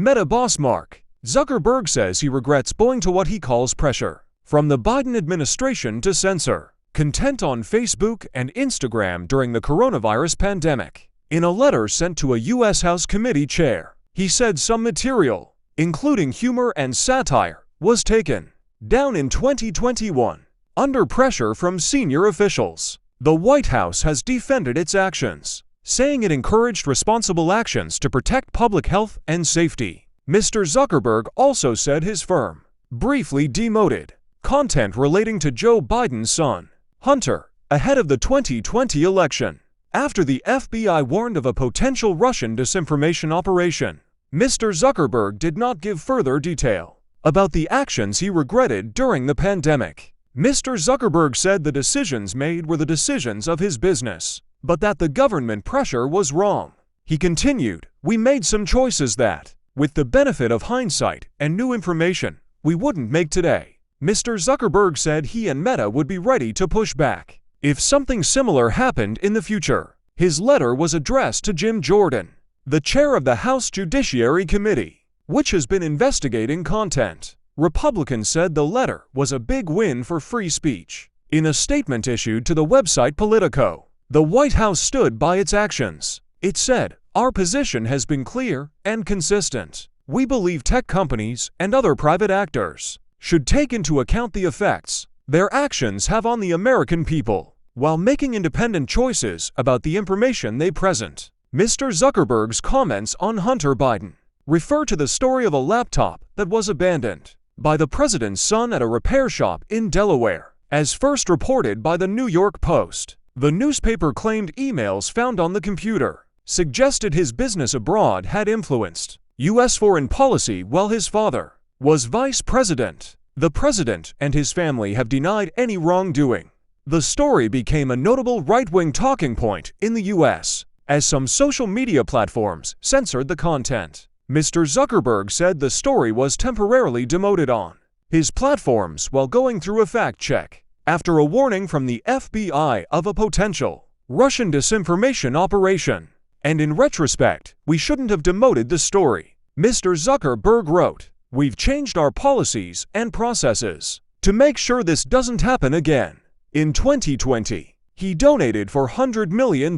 Meta boss Mark Zuckerberg says he regrets bowing to what he calls pressure from the Biden administration to censor content on Facebook and Instagram during the coronavirus pandemic. In a letter sent to a U.S. House committee chair, he said some material, including humor and satire, was taken down in 2021 under pressure from senior officials. The White House has defended its actions, saying it encouraged responsible actions to protect public health and safety. Mr. Zuckerberg also said his firm briefly demoted content relating to Joe Biden's son, Hunter, ahead of the 2020 election, after the FBI warned of a potential Russian disinformation operation. Mr. Zuckerberg did not give further detail about the actions he regretted during the pandemic. Mr. Zuckerberg said the decisions made were the decisions of his business, but that the government pressure was wrong. He continued, "We made some choices that, with the benefit of hindsight and new information, we wouldn't make today." Mr. Zuckerberg said he and Meta would be ready to push back if something similar happened in the future. His letter was addressed to Jim Jordan, the chair of the House Judiciary Committee, which has been investigating content. Republicans said the letter was a big win for free speech. In a statement issued to the website Politico, the White House stood by its actions. It said, "Our position has been clear and consistent. We believe tech companies and other private actors should take into account the effects their actions have on the American people, while making independent choices about the information they present." Mr. Zuckerberg's comments on Hunter Biden refer to the story of a laptop that was abandoned by the president's son at a repair shop in Delaware, as first reported by the New York Post. The newspaper claimed emails found on the computer suggested his business abroad had influenced U.S. foreign policy while his father was vice president. The president and his family have denied any wrongdoing. The story became a notable right-wing talking point in the U.S., as some social media platforms censored the content. Mr. Zuckerberg said the story was temporarily demoted on his platforms while going through a fact check, after a warning from the FBI of a potential Russian disinformation operation. And in retrospect, we shouldn't have demoted the story. Mr. Zuckerberg wrote, "We've changed our policies and processes to make sure this doesn't happen again." In 2020, he donated $400 million,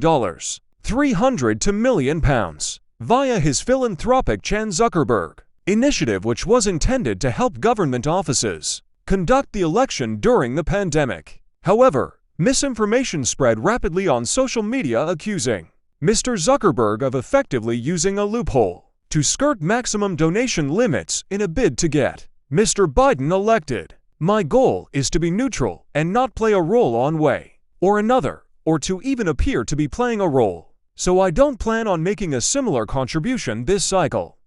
300 to million pounds, via his philanthropic Chan Zuckerberg initiative, which was intended to help government offices conduct the election during the pandemic. However, misinformation spread rapidly on social media, accusing Mr. Zuckerberg of effectively using a loophole to skirt maximum donation limits in a bid to get Mr. Biden elected. "My goal is to be neutral and not play a role one way or another, or to even appear to be playing a role. So I don't plan on making a similar contribution this cycle."